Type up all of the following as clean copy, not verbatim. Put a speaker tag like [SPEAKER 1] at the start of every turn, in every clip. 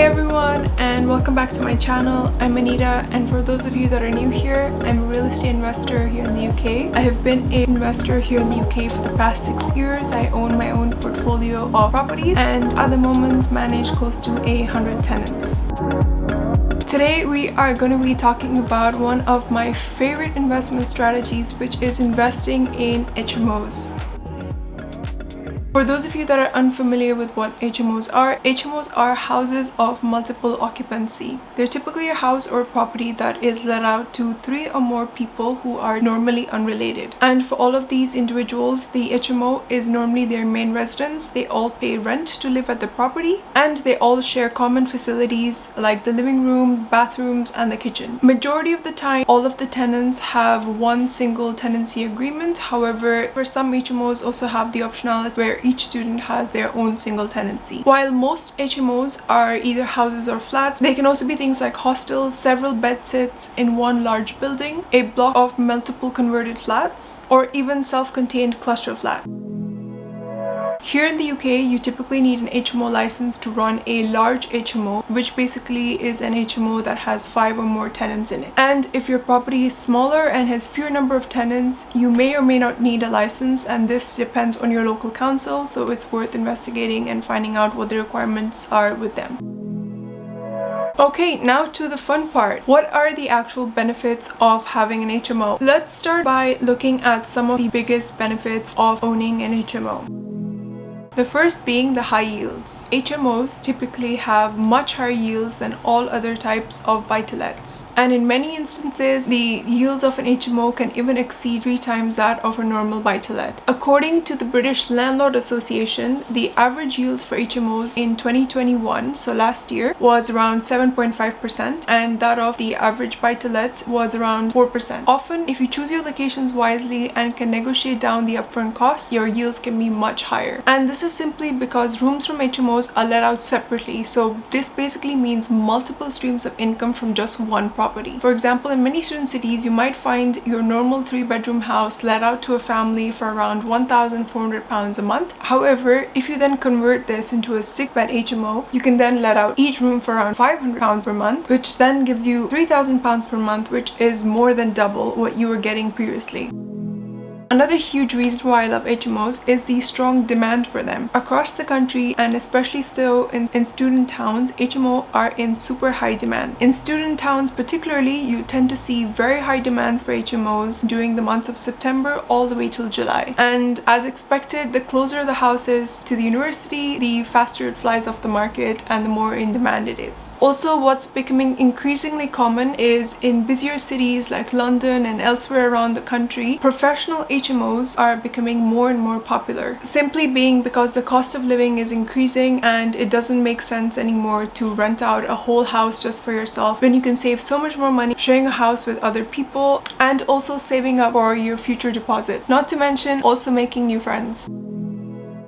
[SPEAKER 1] Hey everyone, and welcome back to my channel. I'm Anita, and for those of you that are new here, I'm a real estate investor here in the UK. I have been an investor here in the UK for the past 6 years. I own my own portfolio of properties and at the moment manage close to 100 tenants. Today we are going to be talking about one of my favorite investment strategies, which is investing in HMOs. For those of you that are unfamiliar with what HMOs are houses of multiple occupancy. They're typically a house or property that is let out to 3 or more people who are normally unrelated. And for all of these individuals, the HMO is normally their main residence. They all pay rent to live at the property, and they all share common facilities like the living room, bathrooms, and the kitchen. Majority of the time, all of the tenants have one single tenancy agreement. However, for some HMOs also have the optionality where each student has their own single tenancy. While most HMOs are either houses or flats, they can also be things like hostels, several bed sets in one large building, a block of multiple converted flats, or even self-contained cluster flat. Here in the UK, you typically need an HMO license to run a large HMO, which basically is an HMO that has 5 or more tenants in it. And if your property is smaller and has fewer number of tenants, you may or may not need a license, and this depends on your local council, so it's worth investigating and finding out what the requirements are with them. Okay, now to the fun part. What are the actual benefits of having an HMO? Let's start by looking at some of the biggest benefits of owning an HMO. The first being the high yields. HMOs typically have much higher yields than all other types of buy-to-lets. And in many instances, the yields of an HMO can even exceed 3 times that of a normal buy-to-let. According to the British Landlord Association, the average yields for HMOs in 2021, so last year, was around 7.5%, and that of the average buy-to-let was around 4%. Often, if you choose your locations wisely and can negotiate down the upfront costs, your yields can be much higher. And this is simply because rooms from HMOs are let out separately, so this basically means multiple streams of income from just one property. For example, in many student cities, you might find your normal 3-bedroom house let out to a family for around £1,400 a month. However, if you then convert this into a 6-bed HMO, you can then let out each room for around £500 per month, which then gives you £3,000 per month, which is more than double what you were getting previously. Another huge reason why I love HMOs is the strong demand for them. Across the country, and especially still in student towns, HMO are in super high demand. In student towns particularly, you tend to see very high demands for HMOs during the months of September all the way till July. And as expected, the closer the house is to the university, the faster it flies off the market and the more in demand it is. Also, what's becoming increasingly common is in busier cities like London and elsewhere around the country, professional HMOs are becoming more and more popular, simply being because the cost of living is increasing and it doesn't make sense anymore to rent out a whole house just for yourself when you can save so much more money sharing a house with other people and also saving up for your future deposit, not to mention also making new friends.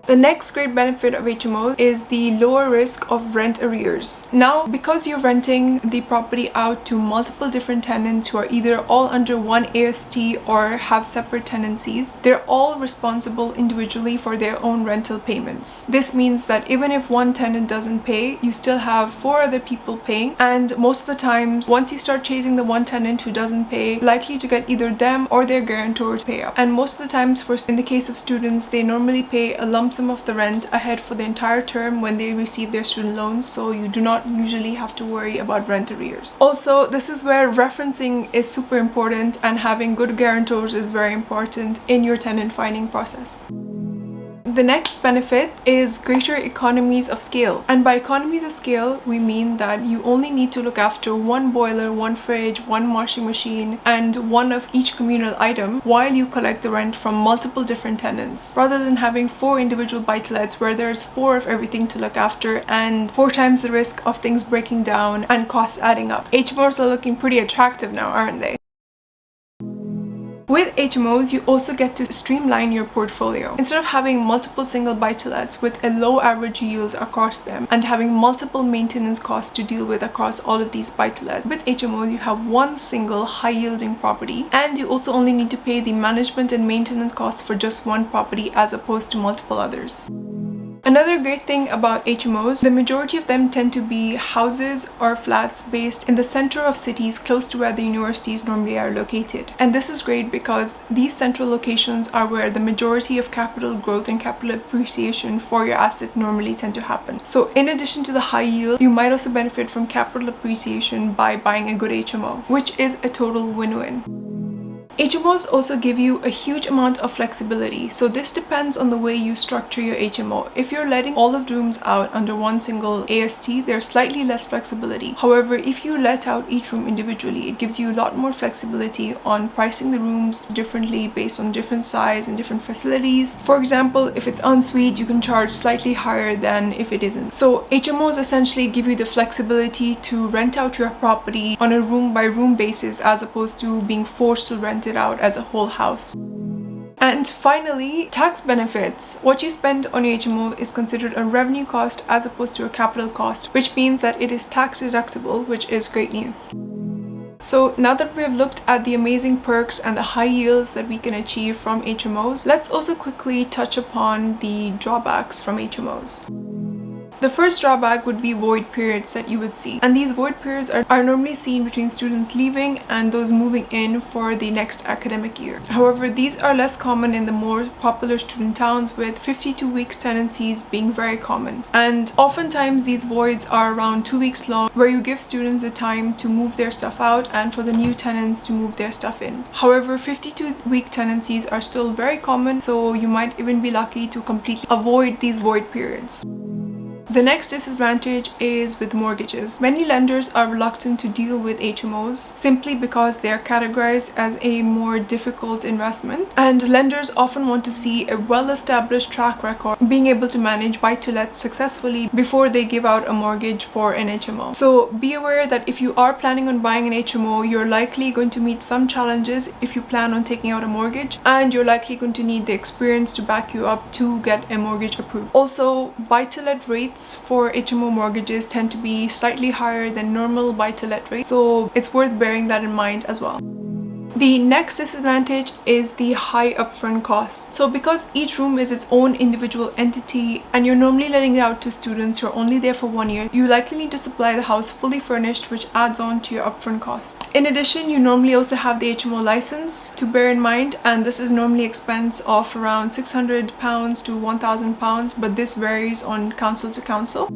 [SPEAKER 1] The next great benefit of HMOs is the lower risk of rent arrears. Now, because you're renting the property out to multiple different tenants who are either all under one AST or have separate tenancies, they're all responsible individually for their own rental payments. This means that even if one tenant doesn't pay, you still have 4 other people paying, and most of the times, once you start chasing the one tenant who doesn't pay, likely to get either them or their guarantor to pay up. And most of the times, in the case of students, they normally pay a lump sum of the rent ahead for the entire term when they receive their student loans, so you do not usually have to worry about rent arrears. Also, this is where referencing is super important, and having good guarantors is very important in your tenant finding process. The next benefit is greater economies of scale. And by economies of scale, we mean that you only need to look after one boiler, one fridge, one washing machine, and one of each communal item while you collect the rent from multiple different tenants, rather than having 4 individual buy-to-lets where there's 4 of everything to look after and 4 times the risk of things breaking down and costs adding up. HMOs are looking pretty attractive now, aren't they? With HMOs, you also get to streamline your portfolio. Instead of having multiple single buy-to-lets with a low average yield across them and having multiple maintenance costs to deal with across all of these buy-to-lets, with HMOs you have one single high-yielding property, and you also only need to pay the management and maintenance costs for just one property as opposed to multiple others. Another great thing about HMOs, the majority of them tend to be houses or flats based in the center of cities close to where the universities normally are located. And this is great because these central locations are where the majority of capital growth and capital appreciation for your asset normally tend to happen. So in addition to the high yield, you might also benefit from capital appreciation by buying a good HMO, which is a total win-win. HMOs also give you a huge amount of flexibility, so this depends on the way you structure your HMO. If you're letting all of the rooms out under one single AST, there's slightly less flexibility. However, if you let out each room individually, it gives you a lot more flexibility on pricing the rooms differently based on different size and different facilities. For example, if it's ensuite, you can charge slightly higher than if it isn't. So HMOs essentially give you the flexibility to rent out your property on a room by room basis as opposed to being forced to rent it out as a whole house. And finally, tax benefits. What you spend on your HMO is considered a revenue cost as opposed to a capital cost, which means that it is tax deductible, which is great news. So now that we have looked at the amazing perks and the high yields that we can achieve from HMOs, let's also quickly touch upon the drawbacks from HMOs. The first drawback would be void periods that you would see, and these void periods are normally seen between students leaving and those moving in for the next academic year. However, these are less common in the more popular student towns, with 52 weeks tenancies being very common, and oftentimes these voids are around 2 weeks long, where you give students the time to move their stuff out and for the new tenants to move their stuff in. However, 52-week tenancies are still very common, so you might even be lucky to completely avoid these void periods. The next disadvantage is with mortgages. Many lenders are reluctant to deal with HMOs simply because they are categorized as a more difficult investment, and lenders often want to see a well-established track record being able to manage buy-to-let successfully before they give out a mortgage for an HMO. So be aware that if you are planning on buying an HMO, you're likely going to meet some challenges if you plan on taking out a mortgage, and you're likely going to need the experience to back you up to get a mortgage approved. Also, buy-to-let rates for HMO mortgages tend to be slightly higher than normal buy-to-let rates, so it's worth bearing that in mind as well. The next disadvantage is the high upfront cost. So because each room is its own individual entity and you're normally letting it out to students who are only there for 1 year, you likely need to supply the house fully furnished, which adds on to your upfront cost. In addition, you normally also have the HMO license to bear in mind, and this is normally expense of around £600 to £1,000, but this varies on council to council.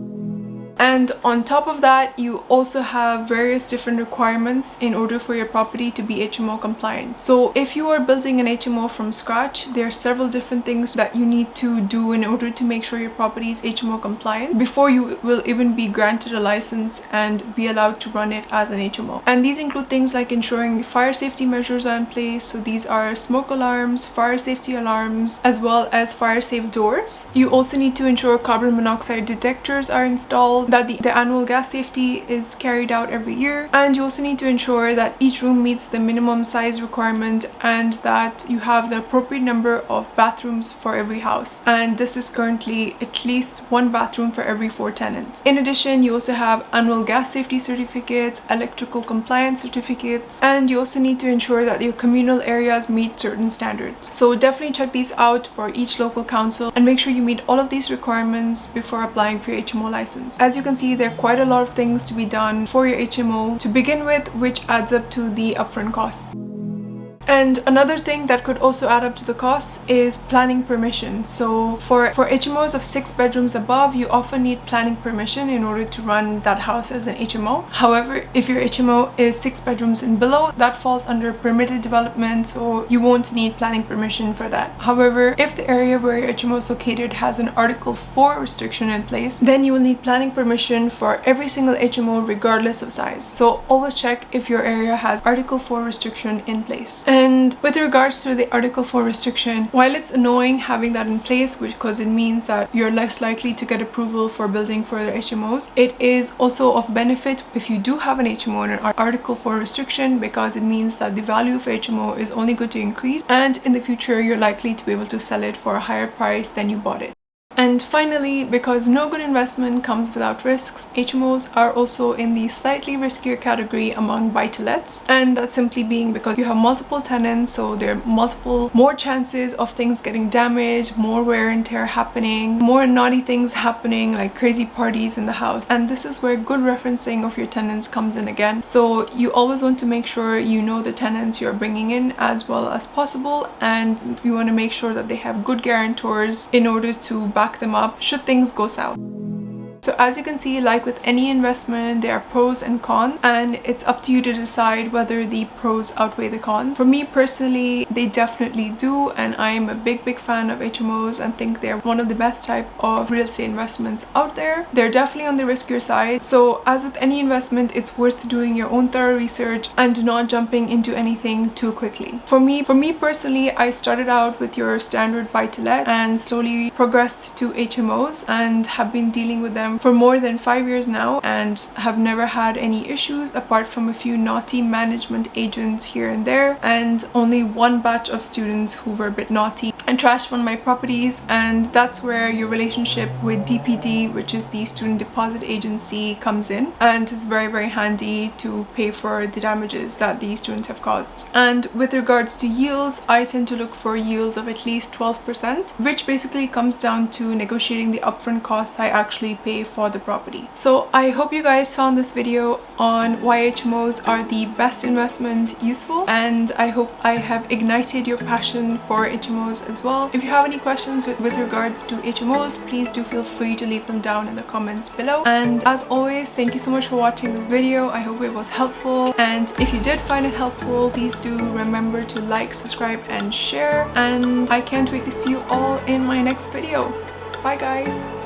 [SPEAKER 1] And on top of that, you also have various different requirements in order for your property to be HMO compliant. So if you are building an HMO from scratch, there are several different things that you need to do in order to make sure your property is HMO compliant before you will even be granted a license and be allowed to run it as an HMO. And these include things like ensuring fire safety measures are in place. So these are smoke alarms, fire safety alarms, as well as fire safe doors. You also need to ensure carbon monoxide detectors are installed, that the annual gas safety is carried out every year, and you also need to ensure that each room meets the minimum size requirement and that you have the appropriate number of bathrooms for every house, and this is currently at least 1 bathroom for every 4 tenants. In addition, you also have annual gas safety certificates, electrical compliance certificates, and you also need to ensure that your communal areas meet certain standards. So definitely check these out for each local council and make sure you meet all of these requirements before applying for your HMO license. As you can see, there are quite a lot of things to be done for your HMO to begin with, which adds up to the upfront costs. And another thing that could also add up to the costs is planning permission. So for HMOs of 6 bedrooms above, you often need planning permission in order to run that house as an HMO. However, if your HMO is 6 bedrooms and below, that falls under permitted development, so you won't need planning permission for that. However, if the area where your HMO is located has an Article 4 restriction in place, then you will need planning permission for every single HMO regardless of size. So always check if your area has Article 4 restriction in place. And with regards to the Article 4 restriction, while it's annoying having that in place because it means that you're less likely to get approval for building further HMOs, it is also of benefit if you do have an HMO and an Article 4 restriction, because it means that the value of HMO is only going to increase, and in the future you're likely to be able to sell it for a higher price than you bought it. And finally, because no good investment comes without risks, HMOs are also in the slightly riskier category among buy-to-lets, and that's simply being because you have multiple tenants, so there are more chances of things getting damaged, more wear and tear happening, more naughty things happening like crazy parties in the house. And this is where good referencing of your tenants comes in again. So you always want to make sure you know the tenants you're bringing in as well as possible, and you want to make sure that they have good guarantors in order to back them up should things go south. So as you can see, like with any investment, there are pros and cons, and it's up to you to decide whether the pros outweigh the cons. For me personally, they definitely do, and I'm a big fan of HMOs and think they're one of the best type of real estate investments out there. They're definitely on the riskier side. So as with any investment, it's worth doing your own thorough research and not jumping into anything too quickly. For me personally, I started out with your standard buy-to-let and slowly progressed to HMOs and have been dealing with them for more than 5 years now and have never had any issues apart from a few naughty management agents here and there, and only one batch of students who were a bit naughty and trashed one of my properties. And that's where your relationship with DPD, which is the student deposit agency, comes in, and is very handy to pay for the damages that the students have caused. And with regards to yields, I tend to look for yields of at least 12%, which basically comes down to negotiating the upfront costs I actually pay for the property. So I hope you guys found this video on why HMOs are the best investment useful, and I hope I have ignited your passion for HMOs as well. If you have any questions with regards to HMOs, please do feel free to leave them down in the comments below. And as always, thank you so much for watching this video. I hope it was helpful, and if you did find it helpful, please do remember to like, subscribe and share, and I can't wait to see you all in my next video. Bye guys!